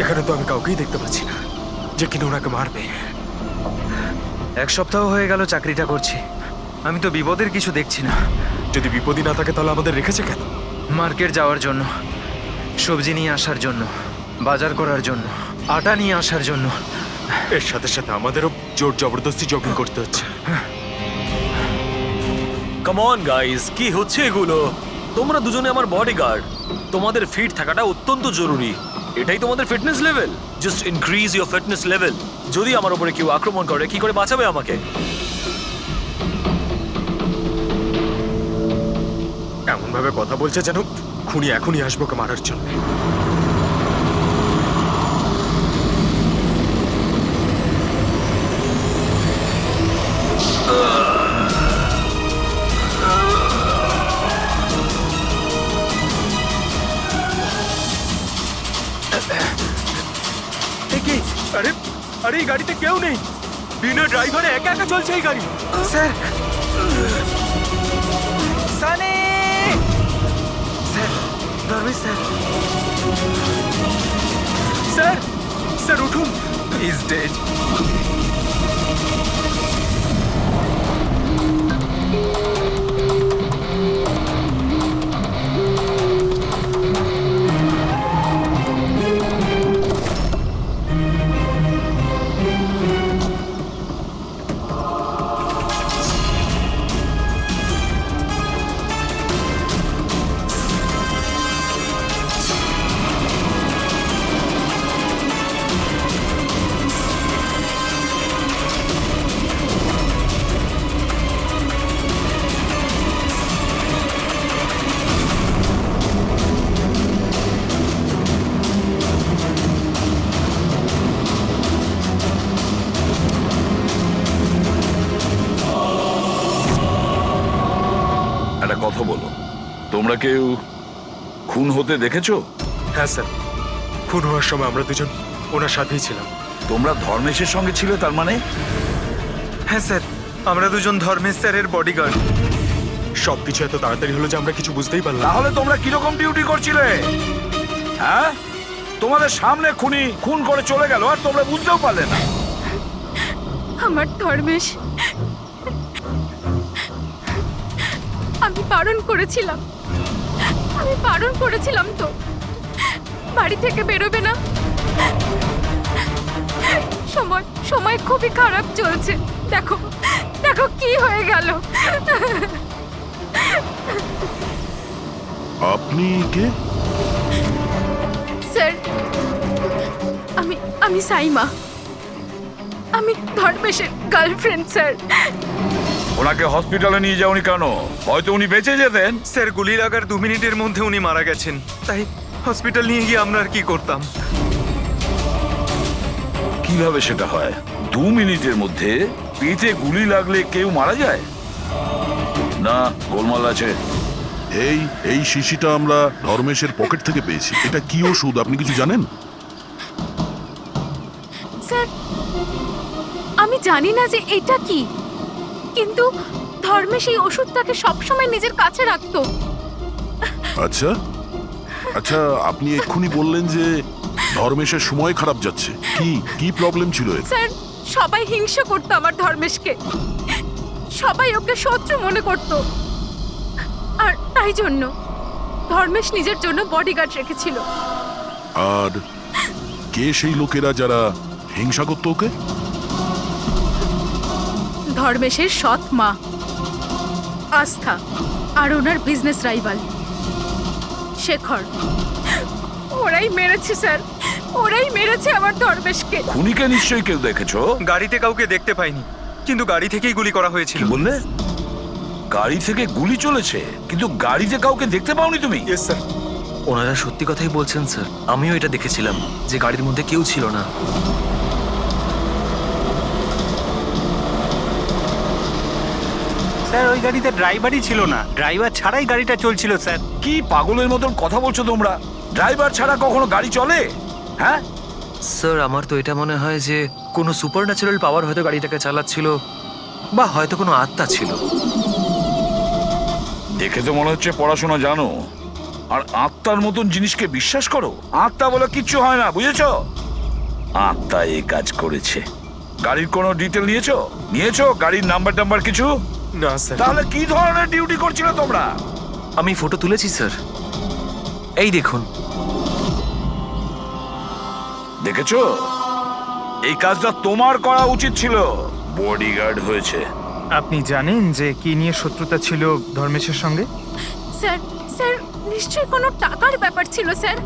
এখানে তো আমি কাউকেই দেখতে পাচ্ছি না যে কিনা ওনাকে মারবে। 1 সপ্তাহ হয়ে গেল চাকরিটা করছি, আমি তো বিপদের কিছু দেখছি না। যদি বিপদই না থাকে তাহলে আমাদের রেখেছে কেন? মার্কেট যাওয়ার জন্য, সবজি নিয়ে আসার জন্য, বাজার করার জন্য, আটা নিয়ে আসার জন্য। এর সাথে সাথে আমাদেরও জোর জবরদস্তি জগিং করতে হচ্ছে। কাম অন গাইস, কি হচ্ছে এগুলো? তোমরা দুজনে আমার বডিগার্ড, তোমাদের ফিট থাকাটা অত্যন্ত জরুরি। এটাই তোমাদের fitness level. Just increase your fitness level. যদি আমার উপরে কেউ আক্রমণ করে, কি করে বাঁচাবে আমাকে? এমন ভাবে কথা বলছে যেন খুনি এখনই আসবো ওকে মারার জন্য। কি? আরে আরে, এই গাড়িতে কেউ নেই। বিনা ড্রাইভারে একা একা চলছে এই গাড়ি। Sir, Sunny! Sir, Dharmesh sir. Sir, sir উঠুন। Is dead. একটা কথা বলো, তোমরা কেউ খুন হতে দেখেছো? হ্যাঁ স্যার, খুন হওয়ার সময় আমরা দুজন ওনার সাথেই ছিলাম। তোমরা ধর্মেশের সঙ্গে ছিলে তার মানে? হ্যাঁ স্যার, আমরা দুজন ধর্মেশ স্যারের বডিগার্ড। সবকিছু এত তাড়াতাড়ি হলো যে আমরা কিছু বুঝতেই পারলাম না। তাহলে তোমরা কিরকম ডিউটি করছিলে? হ্যাঁ, তোমাদের সামনে খুনি খুন করে চলে গেল আর তোমরা বুঝতেও পারলে না। আমার ধর্মেশ, আমি বারণ করেছিলাম, তো বাড়ি থেকে বেরোবে না। সময় খুবই খারাপ চলছে। দেখো দেখো কি হয়ে গেল। আপনি কে? স্যার, আমি সাইমা, আমি ধর্মেশের গার্লফ্রেন্ড স্যার। ওনাকে হসপিটালে নিয়ে যাওনি কেন? হয়তো উনি বেঁচে যেতেন। স্যার, গুলি লাগার 2 মিনিটের মধ্যে উনি মারা গেছেন, তাই হসপিটাল নিয়ে গিয়ে আমরা আর কি করতাম। কিভাবে সেটা হয়? 2 মিনিটের মধ্যে পেটে গুলি লাগলে কেউ মারা যায়? না, গোলমাল আছে। এই শিশিটা আমরা ধর্মেশের পকেট থেকে পেয়েছি। এটা কি ওষুধ আপনি কিছু জানেন? স্যার, আমি জানি না যে এটা কি, কিন্তু ধর্মেশ এই ওষুধটাকে সবসময় নিজের কাছে রাখতো। আচ্ছা আচ্ছা, আপনি এক্ষুনি বললেন যে ধর্মেশের সময় খারাপ যাচ্ছে। কি প্রবলেম ছিল এর? স্যার, সবাই হিংসা করতো আমার ধর্মেশকে, সবাই ওকে শত্রু মনে করতো, আর তাই জন্য ধর্মেশ নিজের জন্য বডিগার্ড রেখেছিল। আর কে সেই লোকেরা যারা হিংসা করতো ওকে? ধর্মেশের সৎ মা আস্থা আর ওনার বিজনেস রাইভাল শেখর। ওরাই মেরেছে স্যার, ওরাই মেরেছে আমার ধর্মেশকে। খুনিকে নিশ্চয়ই কেউ দেখেছো? গাড়িতে কাউকে দেখতে পাইনি, কিন্তু গাড়ি থেকেই গুলি করা হয়েছিল। কি বললে? গাড়ি থেকে গুলি চলেছে, কিন্তু গাড়িতে কাউকে দেখতে পাওনি তুমি? Yes sir. ওনারা সত্যি কথাই বলছেন স্যার, আমিও এটা দেখেছিলাম যে গাড়ির মধ্যে কেউ ছিল না। স্যার, ওই গাড়িতে ড্রাইভারই ছিল না, ড্রাইভার ছাড়াই গাড়িটা চলছিল স্যার। কি পাগলের মতন কথা বলছো তোমরা? ড্রাইভার ছাড়া কখনো গাড়ি চলে? হ্যাঁ, স্যার, আমার তো এটা মনে হয় যে কোনো সুপারন্যাচারাল পাওয়ার হয়তো গাড়িটাকে চালাচ্ছিল, বা হয়তো কোনো আত্মা ছিল। দেখে তো মনে হচ্ছে পড়াশোনা জানো। আর আত্মার মতন জিনিসকে বিশ্বাস করো? আত্মা বলে কিচ্ছু হয় না, বুঝেছো? আত্মা এই কাজ করেছে। গাড়ির কোনো ডিটেল নিয়েছো? গাড়ির নাম্বার কিছু? না স্যার। তাহলে কি ধরনের ডিউটি করছিলে তোমরা? আমি ফটো তুলেছি স্যার, এই দেখুন। দেখেছো, এই কাজটা তোমার করা উচিত ছিল। বডিগার্ড হয়েছে। আপনি জানেন যে কি নিয়ে শত্রুতা ছিল ধর্মেশের সঙ্গে? স্যার স্যার নিশ্চয়ই কোনো টাকার ব্যাপার ছিল স্যার।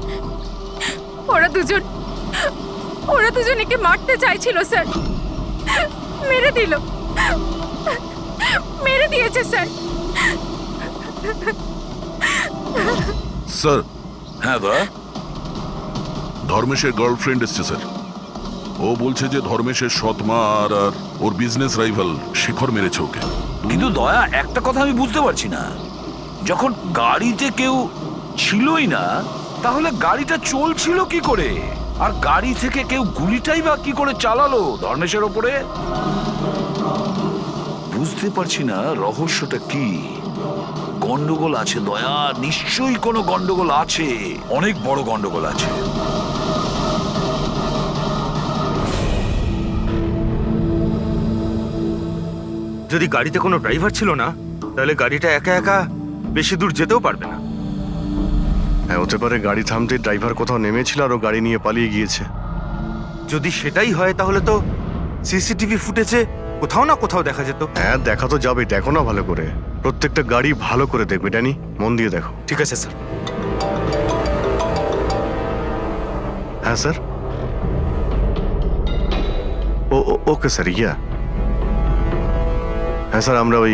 ওরা দুজন একে মারতে চাইছিল স্যার। মেরে দিয়েছে স্যার। স্যার, হ্যাঁ দা, ধর্মেশের গার্লফ্রেন্ড এসছে স্যার। ও বলছে যে ধর্মেশের সৎ মা আর ওর বিজনেস রাইভাল শেখর মেরেছে ওকে। কিন্তু দয়া, একটা কথা আমি বুঝতে পারছি না, যখন গাড়িতে কেউ ছিলই না তাহলে গাড়িটা চলছিল কি করে? আর গাড়ি থেকে কেউ গুলিটাই বা কি করে চালালো ধর্মেশের ওপরে? বুঝতে পারছি না রহস্যটা কি। গন্ডগোল আছে দয়া, নিশ্চয়ই কোনো গন্ডগোল আছে, অনেক বড় গন্ডগোল আছে। যদি গাড়িতে কোনো ড্রাইভার ছিল না তাহলে গাড়িটা একা একা বেশি দূর যেতেও পারবে না। হ্যাঁ, হতে পারে গাড়ি থামতে ড্রাইভার কোথাও নেমেছিল আর ও গাড়ি নিয়ে পালিয়ে গিয়েছে। যদি সেটাই হয় তাহলে তো সিসিটিভি ফুটেজে কোথাও না কোথাও দেখা যেত। হ্যাঁ, দেখা তো যাবে, দেখো না ভালো করে। প্রত্যেকটা গাড়ি ভালো করে দেখবে ড্যানি, মন দিয়ে দেখো। ঠিক আছে স্যার। হ্যাঁ স্যার। ওকে স্যার, হ্যাঁ স্যার, আমরা ওই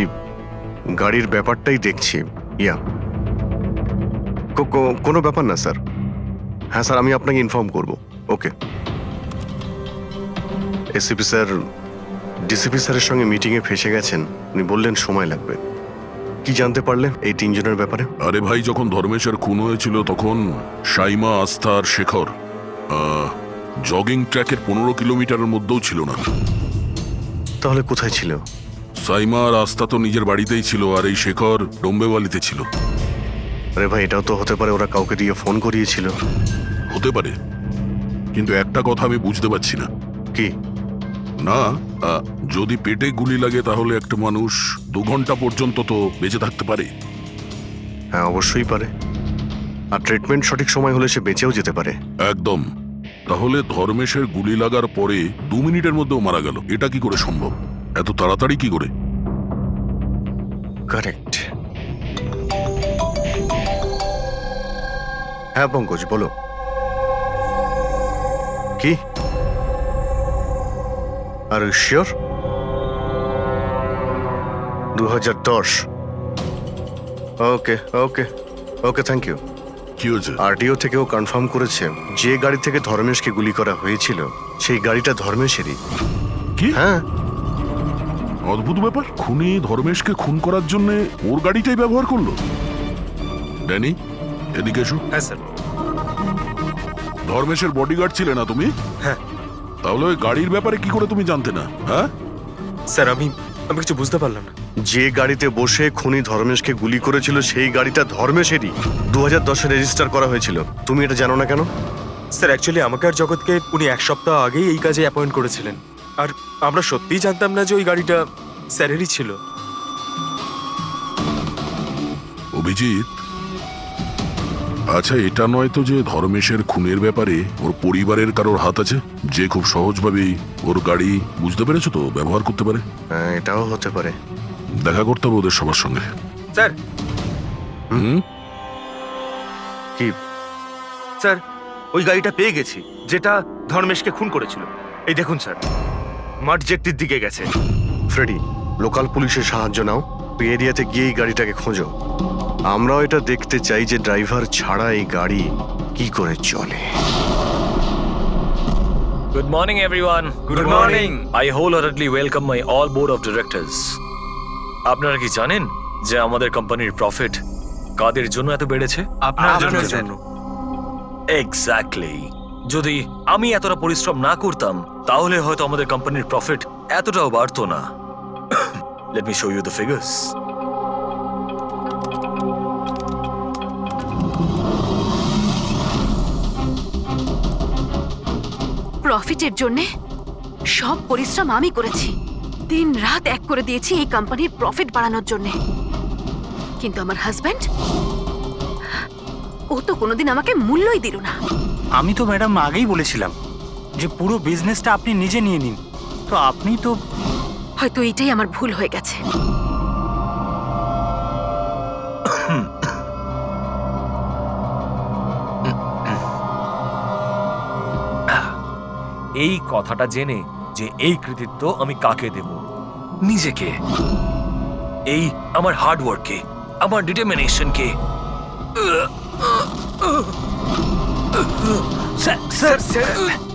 গাড়ির ব্যাপারটাই দেখছি। কোনো ব্যাপার না স্যার। হ্যাঁ স্যার, আমি আপনাকে ইনফর্ম করব। ওকে। এসিপি স্যার ডিসিপি স্যারের সঙ্গে মিটিংয়ে ফেসে গেছেন, উনি বললেন সময় লাগবে। কি জানতে পারলেন এই তিনজনের ব্যাপারে? আরে ভাই, যখন ধর্মেশের খুন হয়েছিল তখন সাইমা, আস্থা আর শেখর জগিং ট্র্যাকের 15 কিলোমিটারের মধ্যেও ছিল না। তাহলে কোথায় ছিল? সাইমা আর আস্থা তো নিজের বাড়িতেই ছিল, আর এই শেখর ডোম্বেওয়ালিতে ছিল। আরে ভাই, এটাও তো হতে পারে ওরা কাউকে দিয়ে ফোন করিয়েছিল। হতে পারে, কিন্তু একটা কথা আমি বুঝতে পারছি না। কি? না, যদি পেটে গুলি লাগে তাহলে একটা মানুষ 2 ঘন্টা পর্যন্ত তো বেঁচে থাকতে পারে। হ্যাঁ, অবশ্যই পারে। আর ট্রিটমেন্ট সঠিক সময় হলে সে বেঁচেও যেতে পারে। একদম। তাহলে ধর্মেশের গুলি লাগার পরে 2 মিনিটের মধ্যেও মারা গেল, এটা কি করে সম্ভব? এত তাড়াতাড়ি কি করে? কারেক্ট। হ্যাঁ পঙ্কজ, বলো। কি? আর sure? 2010। Okay okay okay, thank you. কি হয়েছে? আরটিও থেকেও কনফার্ম করেছে যে গাড়ি থেকে ধর্মেশকে গুলি করা হয়েছিল সেই গাড়িটা ধর্মেশেরই। কি? হ্যাঁ। অদ্ভুত ব্যাপার, খুনি ধর্মেশকে খুন করার জন্য ওর গাড়িটাই ব্যবহার করলো। ড্যানি, এদিকে এসো। হ্যাঁ স্যার। ধর্মেশের বডিগার্ড ছিলে না তুমি? হ্যাঁ। তাহলে ওই গাড়ির ব্যাপারে কি করে তুমি জানতে না? হ্যাঁ স্যার, আমি কিছু বুঝতে পারলাম না। যে গাড়িতে বসে খুনি ধর্মেশকে গুলি করেছিল সেই গাড়িটা ধর্মেশেরই, 2010-এ রেজিস্টার করা হয়েছিল। তুমি এটা জানো না কেন? স্যার, অ্যাকচুয়ালি আমাকে আর জগৎকে উনি 1 সপ্তাহ আগেই এই কাজে অ্যাপয়েন্ট করেছিলেন, আর আমরা সত্যিই জানতাম না যে ওই গাড়িটা স্যারেরই ছিল। অভিজিৎ, আচ্ছা এটা নয় তো যে ধর্মেশের খুনের ব্যাপারে ওর পরিবারের কারোর হাত আছে, যে খুব সহজভাবেই ওর গাড়ি, বুঝতে পেরেছো তো, ব্যবহার করতে পারে? হ্যাঁ, এটাও হতে পারে। দেখা করতে হবে ওদের সবার সঙ্গে। স্যার, কি? স্যার, ওই গাড়িটা পেয়ে গেছি যেটা ধর্মেশকে খুন করেছিল। এই দেখুন স্যার, মাঠ জেটটির দিকে গেছে। ফ্রেডি, লোকাল পুলিশের সাহায্য নাও, ওই এরিয়াতে গিয়ে এই গাড়িটাকে খোঁজো। আমরাও এটা দেখতে চাই যে ড্রাইভার ছাড়া এই গাড়ি কি করে চলে। Good morning, everyone. Good morning. I wholeheartedly welcome my all board of directors. আপনারা কি জানেন যে আমাদের কোম্পানির প্রফিট কাদের জন্য এত বেড়েছে? আপনার জন্য। এক্স্যাক্টলি। যদি আমি এতটা পরিশ্রম না করতাম তাহলে হয়তো আমাদের কোম্পানির প্রফিট এতটাও বাড়তো না। Let me show you the figures. প্রফিটের জন্যে সব পরিশ্রম আমি করেছি, দিন রাত এক করে দিয়েছি এই কোম্পানির প্রফিট বাড়ানোর জন্যে। কিন্তু আমার হাজব্যান্ড, ও তো কোনোদিন আমাকে মূল্যই দিল না। আমি তো ম্যাডাম আগেই বলেছিলাম যে পুরো বিজনেসটা আপনি নিজে নিয়ে নিন, তো আপনি তো হয়তো এইটাই আমার ভুল হয়ে গেছে। এই কথাটা জেনে যে এই কৃতিত্ব আমি কাকে দেব? নিজেকে, এই আমার হার্ড ওয়ার্ককে, আমার ডিটারমিনেশনকে।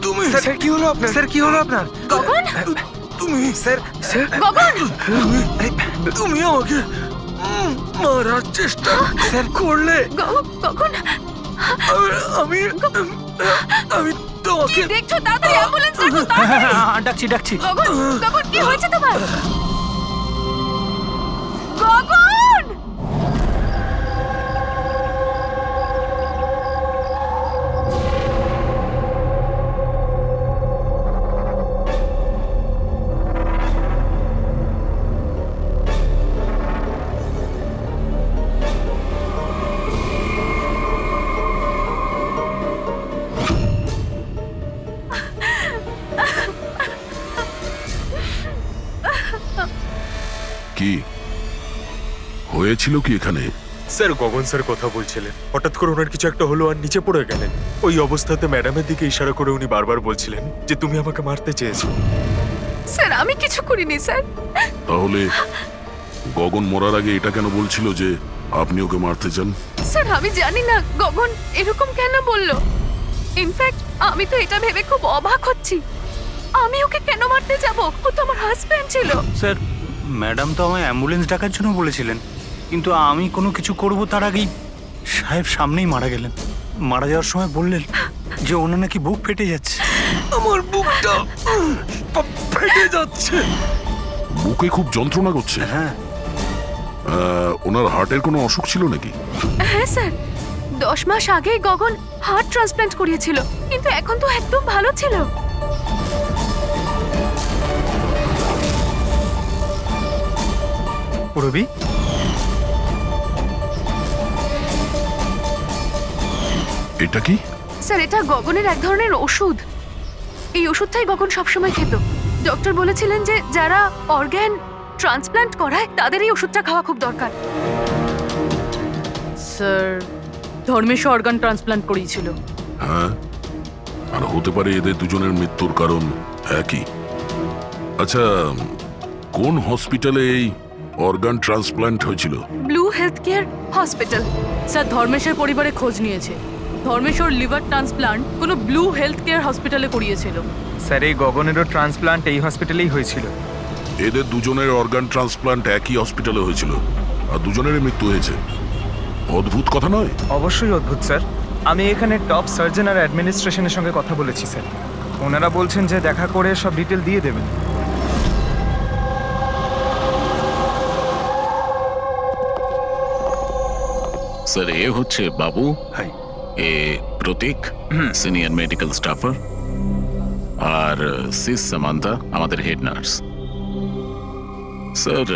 তুমি স্যার কি হলো আপনার? স্যার কি হলো আপনার? গগন, তুমি স্যার স্যার গগন, তুমি আমাকে মারার চেষ্টা করলে। গগন, আমি আমি তোমাকে দেখছো? তাড়াতাড়ি অ্যাম্বুলেন্স ডাকো, তাড়াতাড়ি। ডাকছি ডাকছি। গগন, গগন, কি হয়েছে তোমার? গগন! কি হয়েছিল কি এখানে? স্যার গগন স্যার কথা বলছিলেন, হঠাৎ করে ওনার কিছু একটা হলো আর নিচে পড়ে গেলেন। ওই অবস্থাতে ম্যাডামের দিকে ইশারা করে উনি বারবার বলছিলেন যে তুমি আমাকে মারতে চেয়েছো। স্যার, আমি কিছু করিনি স্যার। তাহলে গগন মরার আগে এটা কেন বলছিল যে আপনি ওকে মারতে চান? স্যার, আমি জানি না গগন এরকম কেন বললো। ইনফ্যাক্ট আমি তো এটা ভেবে খুব অবাক হচ্ছি, আমি ওকে কেন মারতে যাব? ও তো আমার হাজবেন্ড ছিল। স্যার, ম্যাডাম তো আমায় অ্যাম্বুলেন্স ডাকার জন্য বলেছিলেন, কিন্তু আমি কোনো কিছু করব তার আগেই সাহেব সামনেই মারা গেলেন। মারা যাওয়ার সময় বললেন যে ওনার নাকি বুক ফেটে যাচ্ছে। আমার বুকটা ফেটে যাচ্ছে। বুকে খুব যন্ত্রণা করছে? হ্যাঁ। ওনার হার্টের কোনো অসুখ ছিল নাকি? হ্যাঁ স্যার, 10 মাস আগেই গগন হার্ট ট্রান্সপ্ল্যান্ট করিয়েছিল, কিন্তু এখন তো একদম ভালো ছিল। রবি, এটা কি? স্যার, এটা গগনের এক ধরনের ওষুধ। এই ওষুধটাই গগন সবসময় খেত। ডক্টর বলেছিলেন যে যারা অর্গ্যান ট্রান্সপ্ল্যান্ট করায় তাদের এই ওষুধটা খাওয়া খুব দরকার। স্যার, ধর্মেশ অর্গান ট্রান্সপ্ল্যান্ট করিয়েছিল। হ্যাঁ, আর হতে পারে এদের দুজনের মৃত্যুর কারণ একই। আচ্ছা, কোন হসপিটালে এই অর্গান ট্রান্সপ্ল্যান্ট হয়েছিল? Blue health care hospital. Sir, ধর্মেশের পরিবারে খোঁজ নিয়েছে। ধর্মেশ ওর লিভার ট্রান্সপ্লান্ট কোনো ব্লু হেলথ কেয়ার হসপিটালে করিয়েছিল। স্যার এই গগনেরও ট্রান্সপ্লান্ট এই হসপিটালেই হয়েছিল। এদের দুজনের অর্গান ট্রান্সপ্ল্যান্ট একই হসপিটালে হয়েছিল, আর দুজনেরই মৃত্যু হয়েছে। অদ্ভুত কথা নয়? অবশ্যই অদ্ভুত স্যার। আমি এখানে টপ সার্জন আর অ্যাডমিনিস্ট্রেশনের সঙ্গে কথা বলেছি স্যার। ওনারা বলছেন যে দেখা করে সব ডিটেল দিয়ে দেবেন। স্যার, এ হচ্ছে বাবু, হাই। এ প্রতীক, সিনিয়র মেডিকেল স্টাফার, আর সিস সামান্তা, আমাদের হেড নার্স। স্যার,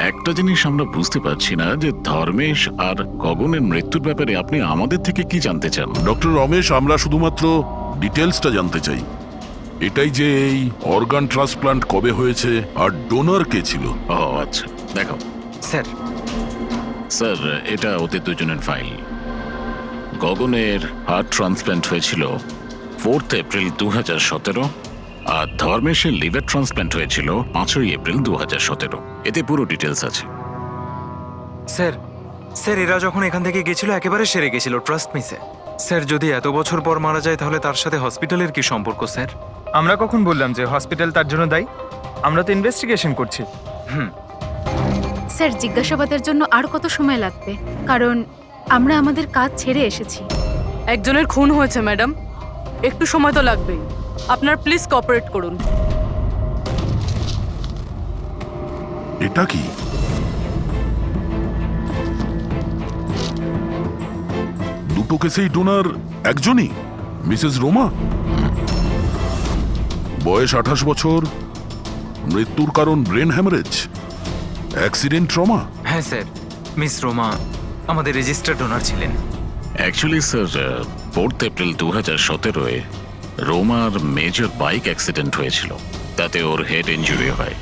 একটা জিনিস আমরা বুঝতে পারছি না যে ধর্মেশ আর গগনের মৃত্যুর ব্যাপারে আপনি আমাদের থেকে কি জানতে চান? ডক্টর রমেশ, আমরা শুধুমাত্র ডিটেলসটা জানতে চাই। এটাই যে এই অর্গান ট্রান্সপ্ল্যান্ট কবে হয়েছে আর ডোনার কে ছিল। ও আচ্ছা, দেখো স্যার, স্যার, এটা ওদের দুজনের ফাইল। গগনের হার্ট ট্রান্সপ্ল্যান্ট হয়েছিল 4 এপ্রিল 2017, আর ধর্মেশের লিভার ট্রান্সপ্ল্যান্ট হয়েছিল 5 এপ্রিল 2017। এতে পুরো ডিটেলস আছে। স্যার স্যার এরা যখন এখান থেকে গেছিল একেবারে সেরে গেছিল, ট্রাস্ট মি স্যার। স্যার যদি এত বছর পর মারা যায় তাহলে তার সাথে হসপিটালের কি সম্পর্ক স্যার? আমরা কখন বললাম যে হসপিটাল তার জন্য দায়ী? আমরা তো ইনভেস্টিগেশন করছি। স্যার, জিজ্ঞাসাবাদের জন্য আর কত সময় লাগবে? কারণ আমরা আমাদের কাজ ছেড়ে এসেছি। একজনের খুন হয়েছে ম্যাডাম, একটু সময় তো লাগবেই। আপনার প্লিজ কোঅপারেট করুন। এটা কি? দুটো কেসেই ডোনার একজনই, মিসেস রোমা। বয়স 28 বছর, মৃত্যুর কারণ ব্রেন হ্যামারেজ, অ্যাক্সিডেন্ট ট্রমা। হ্যাঁ স্যার, মিস রোমা আমাদের রেজিস্টার্ড ডোনার ছিলেন। অ্যাকচুয়ালি স্যার 4 এপ্রিল 2017-এ রোমার মেজর বাইক অ্যাক্সিডেন্ট হয়েছিল। তাতে ওর হেড ইনজুরি হয়,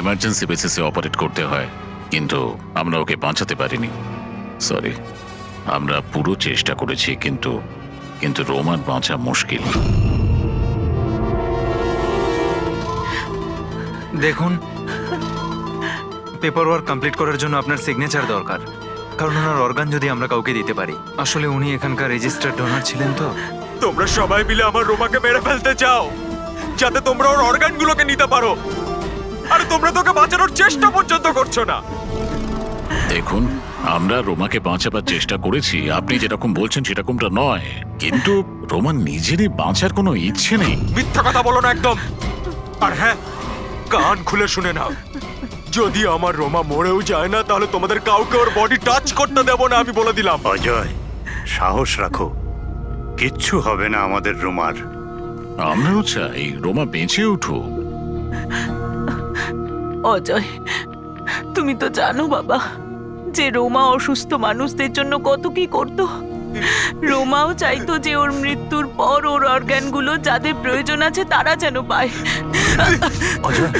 এমার্জেন্সি বেসিসে অপারেট করতে হয়, কিন্তু আমরা ওকে বাঁচাতে পারিনি। সরি, আমরা পুরো চেষ্টা করেছি, কিন্তু রোমার বাঁচা মুশকিল। দেখুন, পেপার ওয়ার্ক কমপ্লিট করার জন্য আপনার সিগনেচার দরকার, কারণ ওনার অর্গান যদি আমরা কাউকে দিতে পারি। আসলে উনি এখানকার রেজিস্টার্ড ডোনার ছিলেন তো। তোমরা সবাই মিলে আমার রোমাকে মেরে ফেলতে চাও, যাতে তোমরা ওর অর্গানগুলোকে নিতে পারো। আর তোমরা তোকে বাঁচানোর চেষ্টা পর্যন্ত করছো না। দেখুন, আমরা রোমাকে বাঁচাবার চেষ্টা করেছি, আপনি যেরকম বলছেন সেরকমটা নয়, কিন্তু রোমার নিজেরই বাঁচার কোনো ইচ্ছে নেই। মিথ্যা কথা বলো না একদম। আর হ্যাঁ, কান খুলে শুনে নাও, যদি আমার রোমা মরেও যায় না, তাহলে তোমাদের কাউকে ওর বডি টাচ করতে দেবো না, আমি বলে দিলাম। অজয়, সাহস রাখো, কিচ্ছু হবে না আমাদের রোমার। আমরাও চাই রোমা বেঁচে উঠুক। অজয়, তুমি তো জানো বাবা যে রোমা অসুস্থ মানুষদের জন্য কত কি করতো। রোমাও চাইতো যে ওর মৃত্যুর পর ওর অর্গানগুলো যাদের প্রয়োজন আছে তারা যেন পায়। অজয়,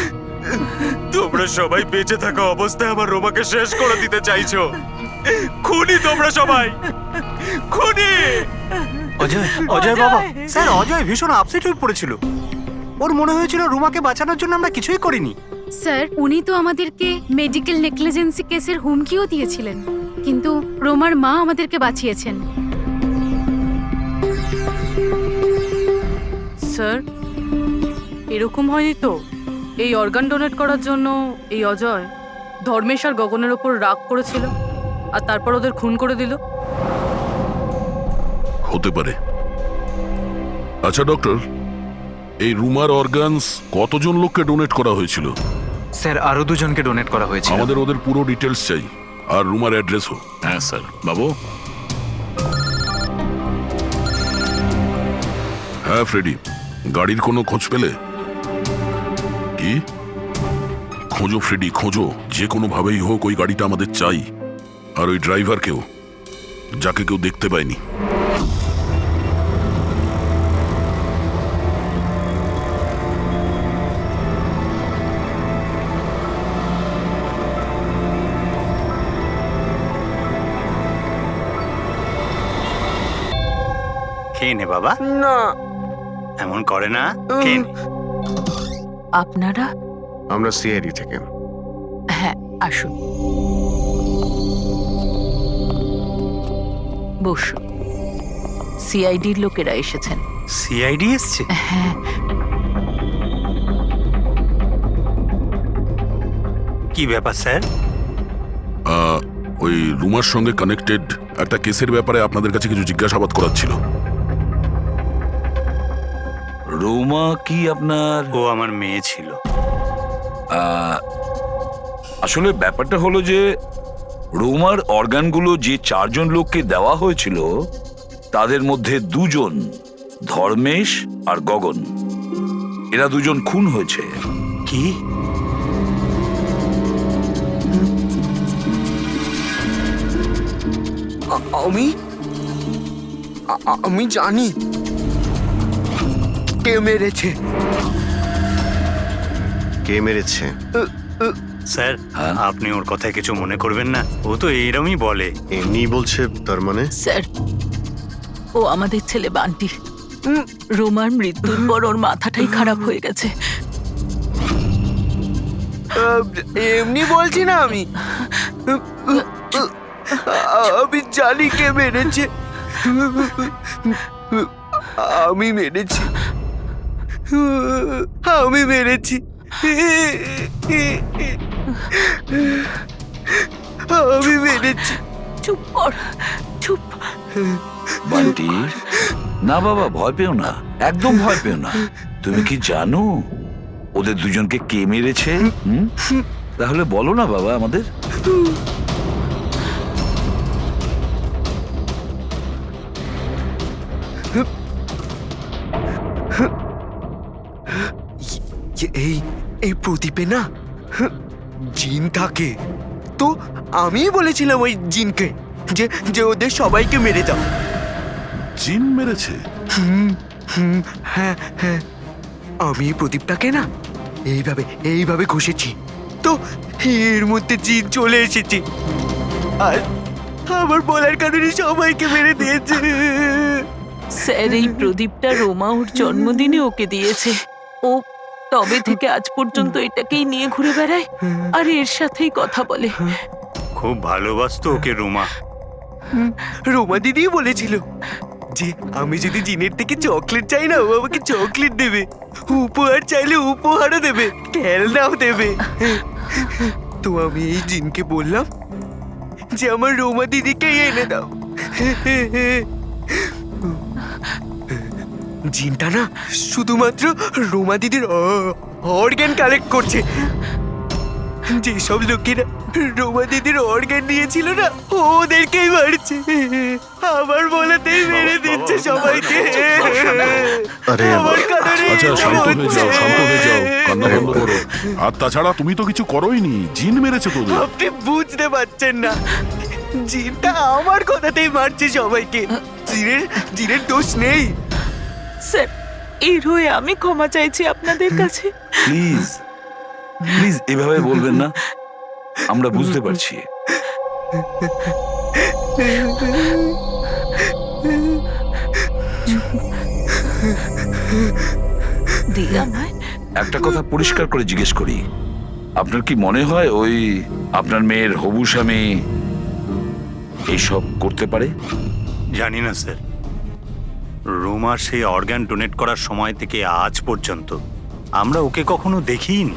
তোমরা সবাই বেঁচে থাকা অবস্থায় আমার রোমাকে শেষ করে দিতে চাইছো। খুনি তোমরা সবাই, খুনি। অজয়, অজয় বাবা, স্যার অজয় ভীষণ আপসেট হয়ে পড়েছিল। ওর মনে হয়েছিল রুমাকে বাঁচানোর জন্য আমরা কিছুই করিনি। স্যার, উনি তো আমাদেরকে মেডিকেল নেগলিজেন্সি কেসের হুমকিও দিয়েছিলেন, কিন্তু রোমার মা আমাদেরকে বাঁচিয়েছেন। স্যার, এরকম হয়নি তো? এই অর্গান ডোনেট করার জন্য এই অজয় ধর্মেশ আর গগনের ওপর রাগ করেছিল আর তারপর ওদের খুন করে দিল। হতে পারে। আচ্ছা ডক্টর, এই রুমার অর্গানস কতজন লোককে ডোনেট করা হয়েছিল? স্যার, আরো 2 জনকে ডোনেট করা হয়েছে। আমাদের ওদের পুরো ডিটেলস চাই, আর রুমার অ্যাড্রেসও। হ্যাঁ স্যার। বাবু। হ্যাঁ ফ্রেডি, গাড়ির কোনো খোঁজ পেলে? কি? খোঁজো ফ্রেডি, খোঁজো, যে কোনো ভাবেই হোক ওই গাড়িটা আমাদের চাই, আর ওই ড্রাইভারকেও, যাকে কেউ দেখতে পায়নি। খেয়ে নে বাবা। না, এমন করে না, খেয়ে নে। আপনারা? আমরা সিআইডি থেকে। হ্যাঁ, আসুন, বসুন। সিআইডির লোকেরা এসেছেন। সিআইডি এসছে? হ্যাঁ। কি ব্যাপার স্যার? ওই রুমার সঙ্গে কানেক্টেড একটা কেসের ব্যাপারে আপনাদের কাছে কিছু জিজ্ঞাসাবাদ করার ছিল। রোমা কি আপনার? ও আমার মেয়ে ছিল। আসলে ব্যাপারটা হলো যে রোমার অর্গানগুলো যে 4 জন লোককে দেওয়া হয়েছিল তাদের মধ্যে 2 জন, ধর্মেশ আর গগন, এরা 2 জন খুন হয়েছে। কি? আমি জানি কে মেরেছে। কে মেরেছে? স্যার, আপনি ওর কথায় কিছু মনে করবেন না, ও তো এইরকমই বলে। এমনি বলছে তার মানে? স্যার, ও আমাদের ছেলে বান্টি। রোমার মৃত্যুর পর ওর মাথাটাই খারাপ হয়ে গেছে। এমনি বলছি না আমি, আমি জানি কে মেরেছে। আমি মেরেছি, আমি মেরেছি, আমি মেরেছি। চুপ কর, চুপ। বান্টি, না বাবা, ভয় পেও না, একদম ভয় পেও না। তুমি কি জানো ওদের 2 জনকে কে মেরেছে? তাহলে বলো না বাবা আমাদের। এই এই প্রদীপে না জিন থাকে। তো আমি বলেছিলাম ওই জিনকে যে যে ওদের সবাইকে মেরে দাও। জিন মেরেছে? হ্যাঁ হ্যাঁ, আমি এই প্রদীপটাকে না এইভাবে এইভাবে ঘষেছি, তো এর মধ্যে জিন চলে এসেছে আর আমার বলার কারণে সবাইকে মেরে দিয়েছে। স্যার, এই প্রদীপটা রোমা ওর জন্মদিনে ওকে দিয়েছে। ও তবে থেকে আজ পর্যন্ত এটাকেই নিয়ে ঘুরে বেড়ায় আর এর সাথেই কথা বলে। খুব ভালোবাসতো ওকে রোমা। রোমা দিদি বলেছিল যে আমি যদি জিনের থেকে চকলেট চাই না, ও আমাকে চকলেট দেবে, উপহার চাইলে উপহারও দেবে, খেলনাও দেবে। তো আমি এই জিনকে বললাম যে আমার রোমা দিদিকে এনে দাও। জিনটা না শুধুমাত্র রোমা দিদির অর্গান কালেক্ট করছে। যেসব লোকেরা রোমা দিদির অর্গান নিয়েছিল না, ওদেরকেই মারছে, আমার বলেতেই মেরে দিচ্ছে সবাইকে। আরে আমার কারণে আচ্ছা, শান্ত হয়ে যাও, শান্ত হয়ে যাও, কান্না বন্ধ করো। আর তাছাড়া তুমি তো কিছু করোইনি, জিন মেরেছে তোদের। আপনি বুঝতে পারছেন না, জিনটা আমার কথাতেই মারছে সবাইকে। জিনের দোষ নেই। স্যার, এর হয়ে আমি ক্ষমা চাইছি আপনাদের কাছে। প্লিজ প্লিজ এভাবে বলবেন না, আমরা বুঝতে পারছি। দিই আমায়। একটা কথা পরিষ্কার করে জিজ্ঞেস করি, আপনার কি মনে হয় ওই আপনার মেয়ের হবু স্বামী এইসব করতে পারে? জানি না স্যার, রোমার সেই অর্গান ডোনেট করার সময় থেকে আজ পর্যন্ত আমরা ওকে কখনো দেখিনি।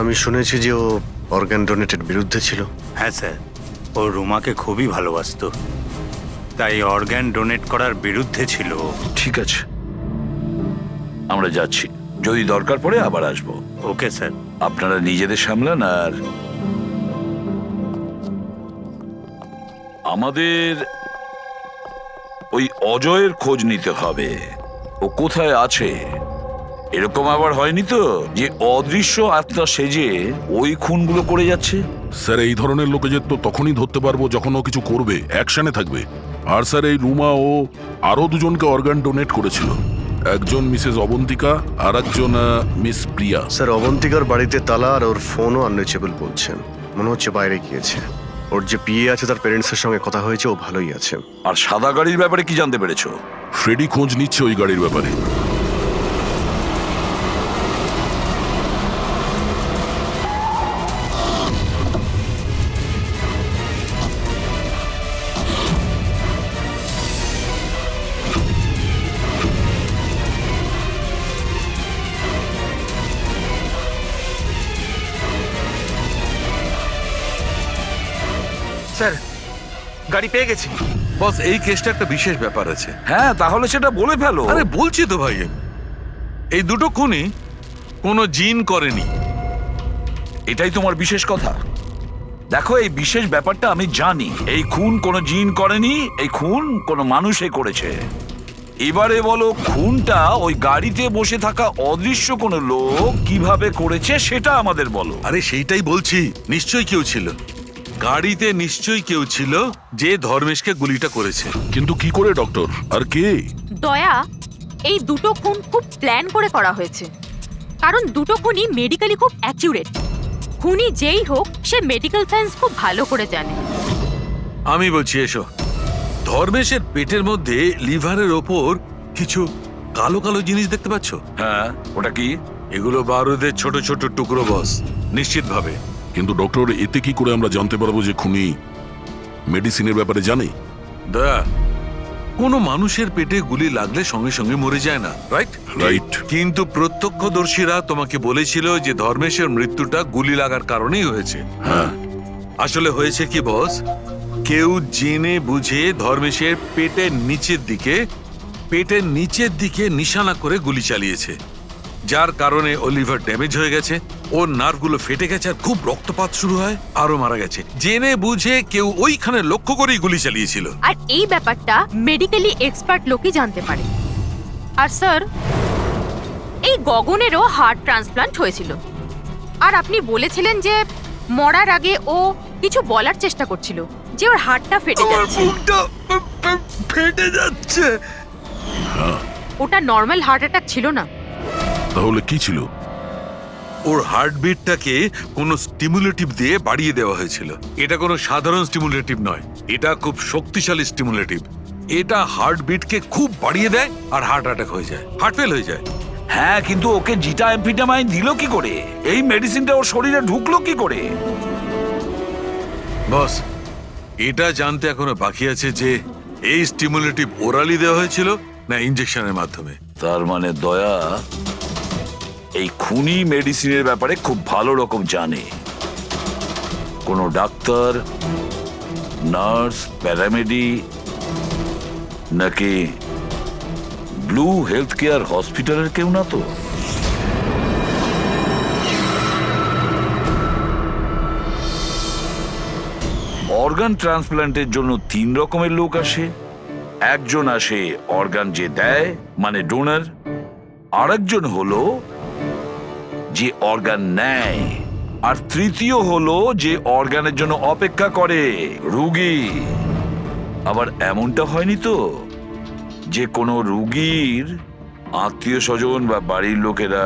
আমি শুনেছি যে ও অর্গান ডোনেটের বিরুদ্ধে ছিল। হ্যাঁ স্যার, ও রোমাকে খুবই ভালোবাসতো, তাই অর্গান ডোনেট করার বিরুদ্ধে ছিল ও। ঠিক আছে, আমরা যাচ্ছি, যদি দরকার পড়ে আবার আসবো। Okay sir. আপনারা নিজেদের সামলান। আর আমাদের ওই অজয়ের খোঁজ নিতে হবে, ও কোথায় আছে। এরকম আবার হয়নি তো যে অদৃশ্য আত্মা সেজে ওই খুনগুলো করে যাচ্ছে? স্যার, এই ধরনের লোকেদের তো তখনই ধরতে পারবো যখন ও কিছু করবে, অ্যাকশনে থাকবে। আর স্যার, এই রুমা ও আরো দুজনকে অর্গান ডোনেট করেছিল, একজন মিসেস অবন্তিকা আর একজন মিস প্রিয়া। স্যার, অবন্তিকার বাড়িতে তালা আর ওর ফোনও আনরিচেবল বলছেন, মনে হচ্ছে বাইরে গিয়েছে। ওর যে পিএ আছে তার প্যারেন্টসের সঙ্গে কথা হয়েছে, ও ভালোই আছে। আর সাদা গাড়ির ব্যাপারে কি জানতে পেরেছো? ফ্রেডি খোঁজ নিচ্ছে ওই গাড়ির ব্যাপারে। স্যার, গাড়ি পেয়ে গেছি। বস, এই কেসটা একটা বিশেষ ব্যাপার আছে। হ্যাঁ, তাহলে সেটা বলে ফেলো। আরে বলছি তো ভাই, এই দুটো খুনই কোনো জিন করেনি। এটাই তোমার বিশেষ কথা? দেখো, এই বিশেষ ব্যাপারটা আমি জানি। এই খুন কোনো জিন করেনি, এই খুন কোনো মানুষে করেছে। এবারে বলো, খুনটা ওই গাড়িতে বসে থাকা অদৃশ্য কোনো লোক কিভাবে করেছে সেটা আমাদের বলো। আরে সেইটাই বলছি, নিশ্চয়ই কেউ ছিল গাড়িতে, নিশ্চয়ই কেউ ছিল যে ধর্মেশকে গুলিটা করেছে। কিন্তু কি করে ডক্টর, আর কে? দয়া, এই দুটো খুন খুব প্ল্যান করে করা হয়েছে, কারণ দুটো খুনই মেডিকেলি খুব অ্যাকিউরেট। খুনি যেই হোক, সে মেডিকেল সায়েন্স খুব ভালো করে জানে। আমি বলছি, এসো। ধর্মেশের পেটের মধ্যে লিভারের ওপর কিছু কালো কালো জিনিস দেখতে পাচ্ছ? হ্যাঁ, ওটা কি? এগুলো বারুদের ছোট ছোট টুকরো বস, নিশ্চিত ভাবে। কিন্তু ডক্টর, এতে কি করে আমরা জানতে পারবো যে খুনি মেডিসিনের ব্যাপারে জানে? দয়া, কোনো মানুষের পেটে গুলি লাগলে সঙ্গে সঙ্গে মরে যায় না, রাইট? রাইট। কিন্তু প্রত্যক্ষদর্শীরা তোমাকে বলেছিল যে ধর্মেশের মৃত্যুটা গুলি লাগার কারণেই হয়েছে। হ্যাঁ। আসলে হয়েছে কি বস, কেউ জেনে বুঝে ধর্মেশের পেটের নিচের দিকে নিশানা করে গুলি চালিয়েছে, যার কারণে ও লিভার ড্যামেজ হয়ে গেছে, ওর নার্ভগুলো ফেটে গেছে, আর খুব রক্তপাত শুরু হয়, আরো মারা গেছে। জেনে বুঝে কেউ ওইখানে লক্ষ্য করেই গুলি চালিয়েছিল। আর এই ব্যাপারটা মেডিকেলি এক্সপার্ট লোকই জানতে পারে। আর স্যার, এই এই গগনেরও হার্ট ট্রান্সপ্লান্ট হয়েছিল, আর আপনি বলেছিলেন যে মরার আগে ও কিছু বলার চেষ্টা করছিল, যে ওর হার্টটা ফেটে যাচ্ছে। ফেটে যাচ্ছে। ওটা নর্মাল হার্ট অ্যাটাক ছিল না। তাহলে কি ছিল? ওর হার্টবিটটাকে কোনো স্টিমুলেটিভ দিয়ে বাড়িয়ে দেওয়া হয়েছিল। এটা কোনো সাধারণ স্টিমুলেটিভ নয়, এটা খুব শক্তিশালী স্টিমুলেটিভ। এটা হার্টবিটকে খুব বাড়িয়ে দেয় আর হার্ট অ্যাটাক হয়ে যায়, হার্ট ফেল হয়ে যায়। হ্যাঁ, কিন্তু ওকে জিটা অ্যাম্ফিটামাইন দিল কি করে? এই মেডিসিনটা ওর শরীরে ঢুকলো কি করে? বস, এটা জানতে এখনো বাকি আছে যে এই স্টিমুলেটিভ ওরালি দেওয়া হয়েছিল না ইনজেকশনের মাধ্যমে। তার মানে দয়া এই খুনি মেডিসিনের ব্যাপারে খুব ভালো রকম জানে। কোনো ডাক্তার, নার্স, প্যারামেডি নাকি ব্লু হেলথ কেয়ার হসপিটালের কেউ না তো? অর্গান ট্রান্সপ্ল্যান্টের জন্য 3 রকমের লোক আসে। একজন আসে অর্গান যে দেয়, মানে ডোনার। আরেকজন হলো যে অর্গান নেয়, আর তৃতীয় হলো যে অর্গানের জন্য অপেক্ষা করে, রোগী। আবার এমনটা হয়নি তো যে কোনো রোগীর আত্মীয় স্বজন বা বাড়ির লোকেরা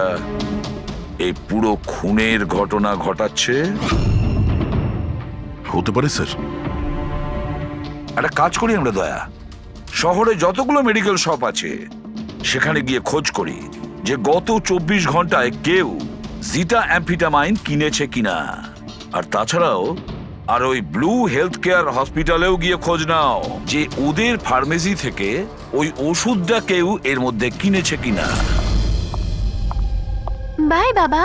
এই পুরো খুনের ঘটনা ঘটাচ্ছে? হতে পারে স্যার। একটা কাজ করি আমরা দয়া, শহরে যতগুলো মেডিকেল শপ আছে সেখানে গিয়ে খোঁজ করি যে গত 24 ঘন্টায় কেউ জিটা অ্যাম্ফিটামাইন কিনেছে কিনা। আর তাছাড়াও আর ওই ব্লু হেলথ কেয়ার হসপিটালেও গিয়ে খোঁজ নাও যে ওদের ফার্মেসি থেকে ওই ওষুধটা কেউ এর মধ্যে কিনেছে কিনা। বাই বাবা।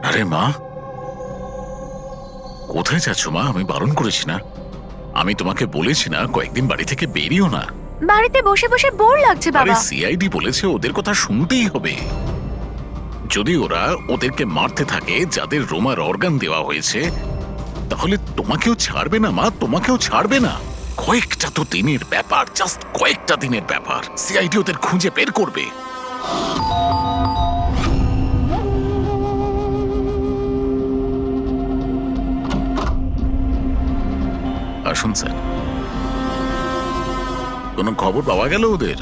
আরে মা, কোথায় যাচ্ছ মা? আমি বারণ করেছি না? আমি তোমাকে বলেছি না কয়েকদিন বাড়ি থেকে বেরিও না? বাড়িতে বসে বসে বোর লাগছে আরে সিআইডি বলেছে ওদের কথা শুনতেই হবে। যদি ওরা ওদেরকে মারতে থাকে যাদের রোমার অর্গান দেওয়া হয়েছে, তাহলে তোমাকেও ছাড়বে না মা, তোমাকেও ছাড়বে না। কয়েকটা তো দিনের ব্যাপার, জাস্ট কয়েকটা দিনের ব্যাপার। সিআইডি ওদের খুঁজে বের করবে। আসুন স্যার। কোনো খবর পাওয়া গেল ওদের?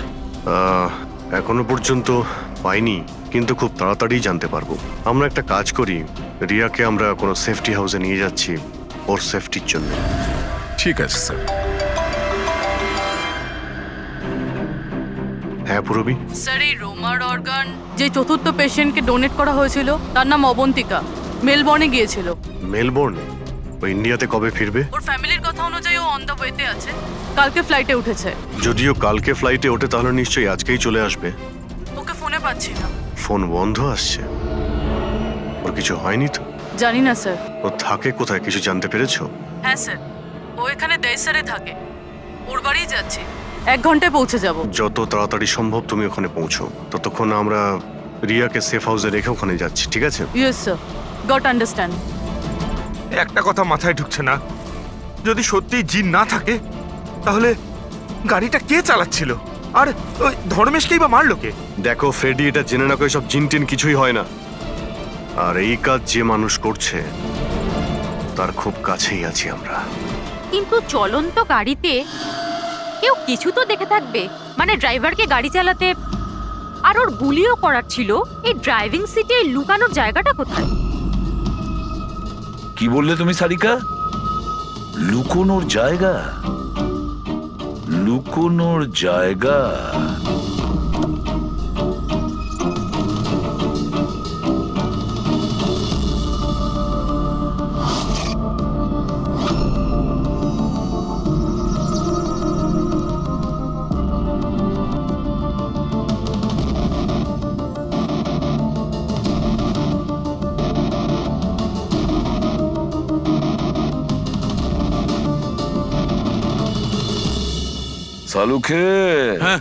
এখনো পর্যন্ত পাইনি, কিন্তু খুব তাড়াতাড়ি জানতে পারবো। আমরা একটা কাজ করি, রিয়াকে আমরা কোনো সেফটি হাউসে নিয়ে যাচ্ছি ওর সেফটির জন্য। ঠিক আছে স্যার। হ্যাঁ পুরবি। স্যার, এই রোমার অর্গান যে চতুর্থ পেশেন্টকে ডোনেট করা হয়েছিল তার নাম অবন্তিকা, মেলবর্নে গিয়েছিল। মেলবোর্নে? ও ইন্ডিয়াতে কবে ফিরবে? ওর ফ্যামিলির কথা অনুযায়ী ও অন দ্য ওয়েতে আছে, কালকে ফ্লাইটে উঠেছে। যদিও কালকে ফ্লাইটে ওঠে তাহলে নিশ্চয়ই আজকেই চলে আসবে। ওকে ফোনে পাচ্ছি না। ফোন বন্ধ আসছে। ওর কিছু হয়নি তো? জানি না স্যার। ও থাকে কোথায় কিছু জানতে পেরেছো? হ্যাঁ স্যার, ও এখানে দেশারে থাকে, ওর বাড়িই যাচ্ছি। 1 ঘন্টায় পৌঁছে যাব। যত তাড়াতাড়ি সম্ভব তুমি ওখানে পৌঁছো, ততক্ষণ আমরা রিয়াকে সেফ হাউসে রেখে ওখানে যাচ্ছি, ঠিক আছে? Yes sir, goat understand. একটা কথা মাথায় ঢুকছে না, যদি সত্যি জিন না থাকে তাহলে গাড়িটা কে চালাচ্ছিল? আর ওই ধর্মেশকেই বা মারলো কে? দেখো ফ্রেডি, এটা জেনে না করে সব জিন টিন কিছুই হয় না। আর এই কাজ যে মানুষ করছে তার খুব কাছেই আছি আমরা। কিন্তু চলন্ত গাড়িতে কেউ কিছু তো দেখে থাকবে, মানে ড্রাইভারকে গাড়ি চালাতে। আর ওর গুলিও করার ছিল। এই ড্রাইভিং সিটে লুকানোর জায়গাটা কোথায়? কি বললে তুমি সারিকা? লুকোনোর জায়গা? লুকোনোর জায়গা? সালুখে, হ্যাঁ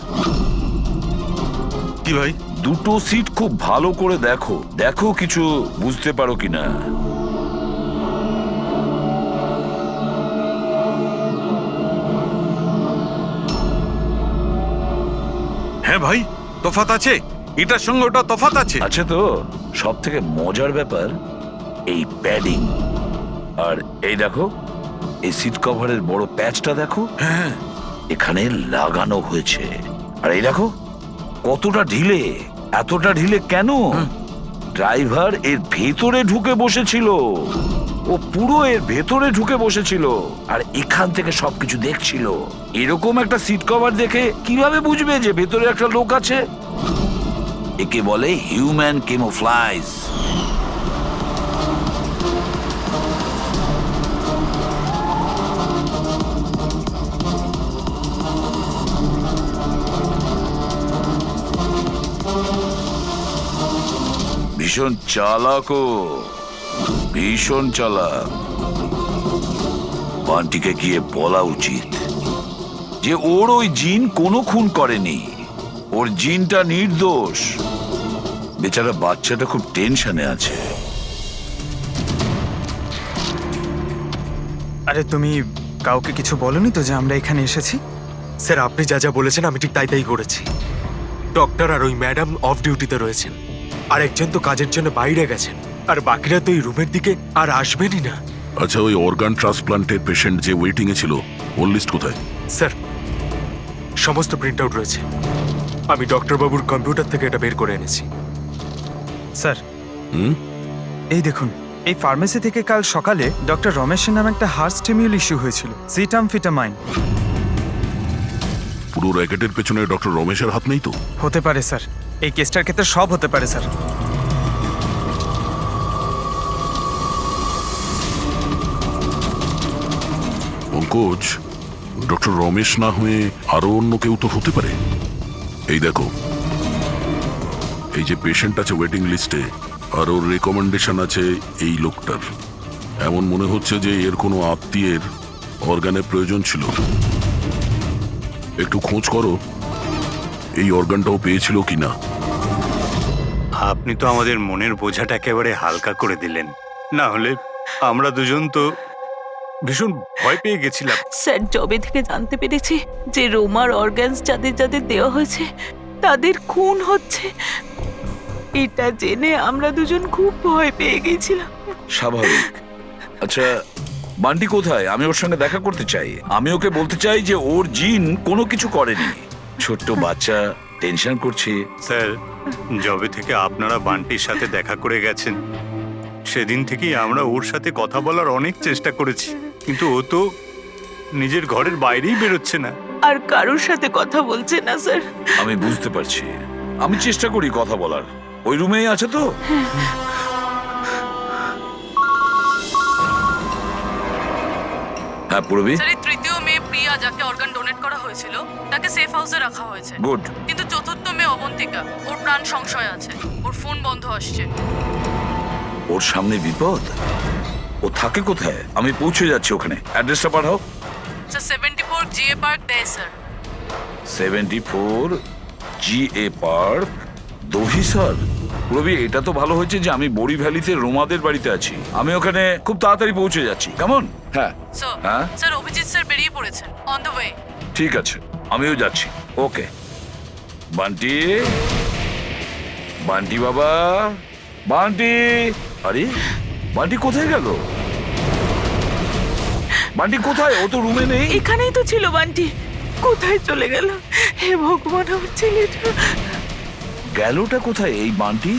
কি ভাই? দুটো সিট খুব ভালো করে দেখো, দেখো কিছু বুঝতে পারো কিনা। হ্যাঁ ভাই, তফাৎ আছে? এটার সঙ্গে ওটা তফাৎ আছে? আছে তো। সব থেকে মজার ব্যাপার এই প্যাডিং, আর এই দেখো এই সিট কভারের বড় প্যাচটা দেখো, হ্যাঁ, এখানে লাগানো হয়েছে। আর এই দেখো কতটা ঢিলে, এতটা ঢিলে কেন? ড্রাইভার এর ভেতরে ঢুকে বসেছিল, ও পুরো এর ভেতরে ঢুকে বসেছিল আর এখান থেকে সবকিছু দেখছিল। এরকম একটা সিট কভার দেখে কিভাবে বুঝবে যে ভেতরে একটা লোক আছে? একে বলে হিউম্যান কেমোফ্লাইজ। ভীষণ চালাক ও, ভীষণ চালাক। বান্টিকে গিয়ে বলা উচিত যে ওর ওই জিন কোনো খুন করেনি, ওর জিনটা নির্দোষ। বেচারা বাচ্চাটা খুব টেনশনে আছে। আরে তুমি কাউকে কিছু বলনি তো যে আমরা এখানে এসেছি? স্যার, আপনি যা যা বলেছেন আমি ঠিক তাই তাই করেছি। ডক্টর আর ওই ম্যাডাম অফ ডিউটিতে রয়েছেন, আর একজন তো কাজের জন্য বাইরে গেছেন, আর বাকিরা তো এই রুমের দিকে আর আসবেনই না। আচ্ছা, ওই অর্গান ট্রান্সপ্লান্টের পেশেন্ট যে ওয়েটিং এ ছিল, ওর লিস্ট কোথায়? স্যার, সমস্ত প্রিন্ট আউট রয়েছে। আমি ডক্টর বাবুর কম্পিউটার থেকে এটা বের করে এনেছি। স্যার, হুম? এই দেখুন, এই ফার্মেসি থেকে কাল সকালে ডক্টর রমেশের নামে একটা হার্ট স্টিমিউল ইস্যু হয়েছিল, সিটামফিটামাইন। পুরো র্যাকেটের পেছনে ডক্টর রমেশের হাত নেই তো? হতে পারে স্যার, এই কেসটার ক্ষেত্রে সব হতে পারে স্যার। পঙ্কজ, ডক্টর রমেশ না হয়ে আরো অন্য কেউ তো হতে পারে। এই দেখো, এই যে পেশেন্ট আছে ওয়েটিং লিস্টে, আর ওর রেকমেন্ডেশন আছে এই লোকটার। এমন মনে হচ্ছে যে এর কোনো আত্মীয়ের অর্গানের প্রয়োজন ছিল। একটু খোঁজ করো এই অর্গানটাও পেয়েছিল কিনা। আপনি তো আমাদের মনের বোঝাটা একেবারে হালকা করে দিলেন, না হলে আমরা দুজন তো ভীষণ ভয় পেয়ে গেছিলাম। স্যার, জবে থেকে জানতে পেরেছি যে রোমার অর্গানস যাদের যাদের দেওয়া হয়েছে তাদের খুন হচ্ছে, এটা জেনে আমরা দুজন খুব ভয় পেয়ে গেছিলাম। স্বাভাবিক। আচ্ছা, বান্টি কোথায়? আমি ওর সঙ্গে দেখা করতে চাই। আমি ওকে বলতে চাই যে ওর জিন কোনো কিছু করেনি। ছোট্ট বাচ্চা টেনশন করছে। স্যার, জবে থেকে আপনারা বান্টির সাথে দেখা করে গেছেন, সেদিন থেকেই আমরা ওর সাথে কথা বলার অনেক চেষ্টা করেছি, কিন্তু ও তো নিজের ঘরের বাইরেই বেরোচ্ছে না। আর কারোর সাথে কথা বলছে না স্যার। আমি বুঝতে পারছি, আমি চেষ্টা করি কথা বলার। ওই রুমেই আছে তো? হ্যাঁ পুরবি। স্যার, এই তৃতীয় মেয়ে প্রিয়া যাকে অর্গান ডোনেট করা হয়েছিল তাকে সেফ হাউসে রাখা হয়েছে। গুড। কিন্তু চতুর্থ মেয়ে অবন্তিকা, ওর প্রাণ সংশয় আছে, ওর ফোন বন্ধ আসছে। ওর সামনে বিপদ। ও থাকে কোথায়? আমি পৌঁছে যাচ্ছি ওখানে। অ্যাড্রেসটা পাঠাও। স্যার, 74 জিএ পার্ক দেয় sir. 74 GA park, Dahisar. Ravi, এটা তো ভালো হয়েছে যে আমি বড়ি ভ্যালিতে রোমাদের বাড়িতে আছি। আমি ওখানে খুব তাড়াতাড়ি পৌঁছে যাচ্ছি। কেমন? হ্যাঁ হ্যাঁ, স্যার, অভিজিৎ স্যার বেরিয়ে পড়েছেন, অন দ্য ওয়ে। ঠিক আছে, আমিও যাচ্ছি। ওকে। বান্টি, বান্টি বাবা, বান্টি। আরে বান্টি কোথায় গেল? বান্টি কোথায়? ও তো রুমে নেই। এখানেই তো ছিল বান্টি, কোথায় চলে গেল? হে ভগবান, আমার ছেলেটা গেলটা কোথায় এই বান্টি?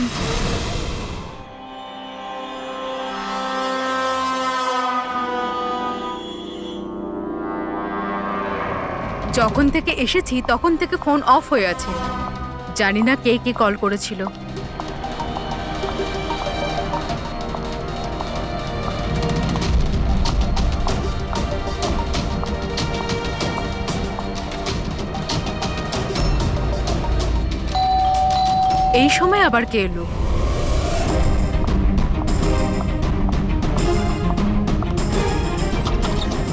যখন থেকে এসেছি তখন থেকে ফোন অফ হয়ে আছে। জানি না কে কে কল করেছিল। এই সময় আবার কে এলো?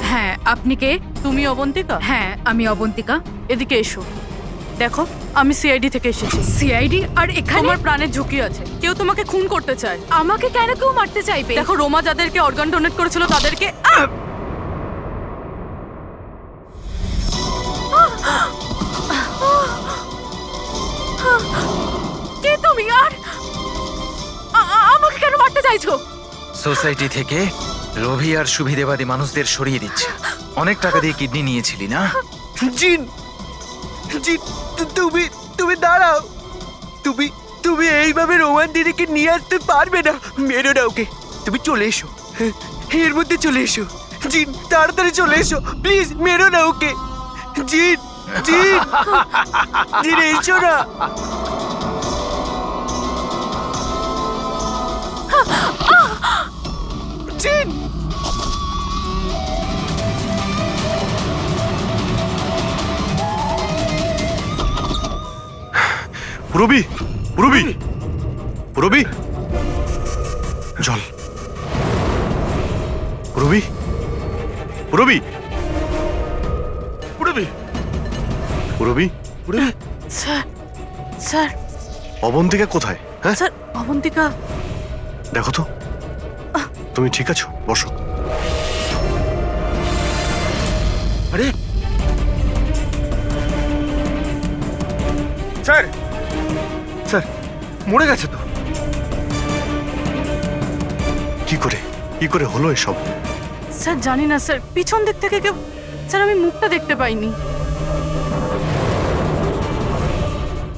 হ্যাঁ, আপনি কে? তুমি অবন্তিকা? হ্যাঁ, আমি অবন্তিকা। এদিকে এসো। দেখো, আমি সিআইডি থেকে এসেছি। সিআইডি? আর এখানে? তোমার প্রাণের ঝুঁকি আছে, কেউ তোমাকে খুন করতে চায়। আমাকে কেন কেউ মারতে চাইবে? দেখো, রোমা যাদেরকে অর্গান ডোনেট করেছিল তাদেরকে তুমি আর আমাকে কেন মারতে চাইছো? সোসাইটি থেকে লোভী আর সুবিধেবাদী মানুষদের সরিয়ে দিচ্ছে। অনেক টাকা দিয়ে কিডনি নিয়েছিলি না? জিন, জিন, তুমি তুমি দাঁড়াও। তুমি তুমি এইভাবে রোমান দিদিকে নিয়ে আসতে পারবে না। মেরো না ওকে। তুমি চলে এসো, এর মধ্যে চলে এসো। জিন, তাড়াতাড়ি চলে এসো প্লিজ, মেরো না ওকে। জিন, জিন, জিন এসো না। জিন, পুরবি, পুরবি, পুরবি, জল। পুরবি, পুরবি, পুরবি, পুরবি, পুরবি। স্যার, স্যার, অবন্তিকা কোথায়? হ্যাঁ, স্যার, অবন্তিকা। দেখো তো, তুমি ঠিক আছো? বসো। আরে স্যার, স্যার মরে গেছে তো। কি করে হলো এসব? স্যার জানি না স্যার, পিছন দিক থেকে কেউ, স্যার আমি মুখটা দেখতে পাইনি।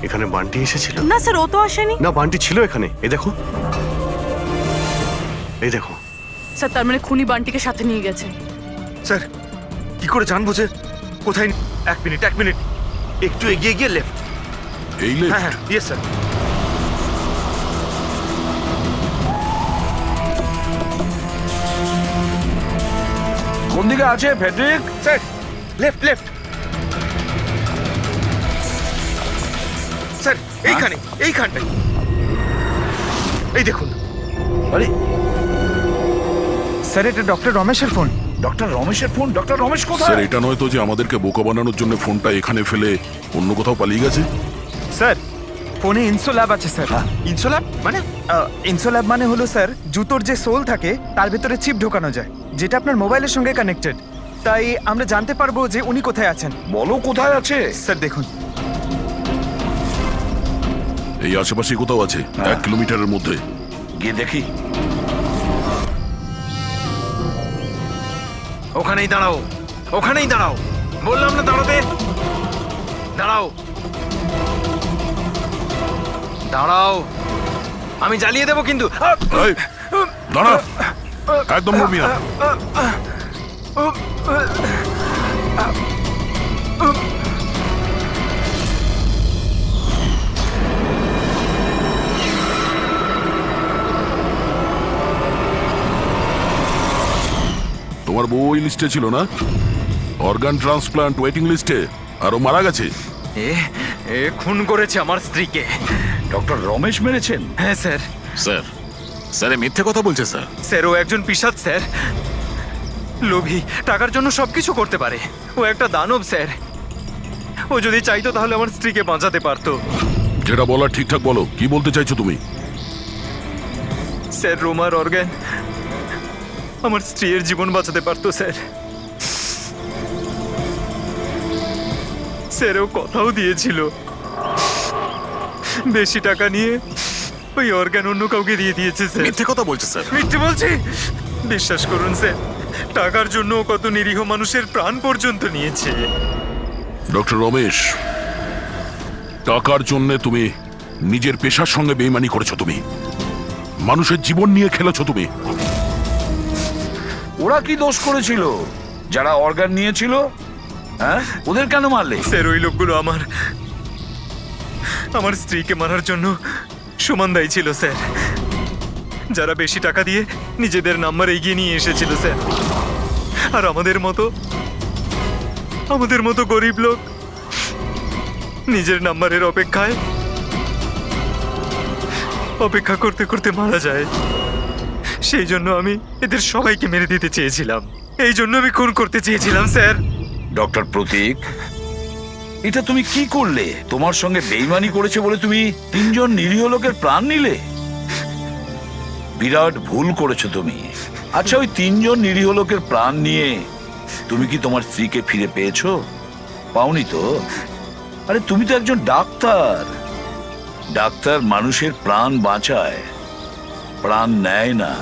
এখানে বান্টি এসেছিল? না স্যার, ও তো আসেনি। না, বান্টি ছিল এখানে। এই দেখো, এই দেখো। স্যার তার মানে খুনি বান্টিকে সাথে নিয়ে গেছে। স্যার কি করে জানবো যে কোথায়? এক মিনিট, একটু এগিয়ে গিয়ে লেফট। এই হ্যাঁ লেফট? হ্যাঁ, ইয়েস স্যার। কোন দিকে আছে Friedrich? Sir left, left. Sir এইখানটায়। এই দেখুন। আরে স্যার এটা ডক্টর রমেশের ফোন। ডক্টর রমেশের ফোন? ডক্টর রমেশ স্যার, কোথায়? এটা নয় তো যে আমাদেরকে বোকা বানানোর জন্য ফোনটা এখানে ফেলে অন্য কোথাও পালিয়ে গেছে? স্যার ফোনে ইনসোল্যাব আছে স্যার। ইনসোল্যাব মানে? ইনসোল্যাব মানে হলো স্যার জুতোর যে সোল থাকে তার ভিতরে চিপ ঢোকানো যায়, যেটা আপনার মোবাইলের সঙ্গে কানেক্টেড। তাই আমরা জানতে পারবো যে উনি কোথায় আছেন। বলো কোথায় আছে? স্যার দেখুন, এই আশেপাশে কোথাও আছে, 1 কিলোমিটারের মধ্যে। গিয়ে দেখি। ওখানেই দাঁড়াও, ওখানেই দাঁড়াও। বললাম না দাঁড়াতে। দাঁড়াও, দাঁড়াও, আমি জ্বালিয়ে দেবো কিন্তু। এই, দাঁড়া, একদম নড়বি না। তোমার বউ ওই লিস্টে ছিল না? অর্গান ট্রান্সপ্লান্ট ওয়েটিং লিস্টে। আর ও মারা গেছে। এ খুন করেছে আমার স্ত্রীকে। ডক্টর রমেশ মেরেছেন? হ্যাঁ স্যার। স্যার, স্যার এ মিথ্যে কথা বলছে স্যার। স্যার ও একজন পিশাচ স্যার। লোভী, টাকার জন্য সবকিছু করতে পারে। ও একটা দানব স্যার। ও যদি চাইতো তাহলে আমার স্ত্রীকে বাঁচাতে পারতো। যেটা বলার ঠিকঠাক বলো, কি বলতে চাইছো তুমি? স্যার রোমার অর্গান আমার স্ত্রীর জীবন বাঁচাতে পারতো স্যার। স্যার ও কথাও দিয়েছিল বেশি টাকা নিয়ে ওই অর্গান অন্য কাউকে দিয়ে দিয়েছে স্যার। মিথ্যে কথা বলছে স্যার। মিথ্যে বলছি? বিশ্বাস করুন স্যার, টাকার জন্য ও কত নিরীহ মানুষের প্রাণ পর্যন্ত নিয়েছে। ডক্টর রমেশ, টাকার জন্য তুমি নিজের পেশার সঙ্গে বেইমানি করেছো। তুমি মানুষের জীবন নিয়ে খেলেছো তুমি। ওরা কি দোষ করেছিল যারা অর্গান নিয়েছিল? হ্যাঁ, ওদের কেন মারলে? স্যার ওই লোকগুলো আমার স্ত্রীকে মারার জন্য সমান দায়ী ছিল স্যার। যারা বেশি টাকা দিয়ে নিজেদের নাম্বার এগিয়ে নিয়ে এসেছিল স্যার। আর আমাদের মতো গরিব লোক নিজের নাম্বারের অপেক্ষা করতে করতে মারা যায়। সেই জন্য আমি এদের সবাইকে মেরে দিতে চেয়েছিলাম। এই জন্য আমি খুন করতে চেয়েছিলাম স্যার। ডক্টর প্রতীক, এটা তুমি কি করলে? তোমার সঙ্গে বেইমানি করেছে বলে তুমি 3 জন নিরীহ লোকের প্রাণ নিলে। বিরাট ভুল করেছো তুমি। আচ্ছা, ওই 3 জন নিরীহ লোকের প্রাণ নিয়ে তুমি কি তোমার স্ত্রীকে ফিরে পেয়েছো? পাওনি তো? আরে তুমি তো একজন ডাক্তার, ডাক্তার মানুষের প্রাণ বাঁচায়, প্রাণ নেয় না।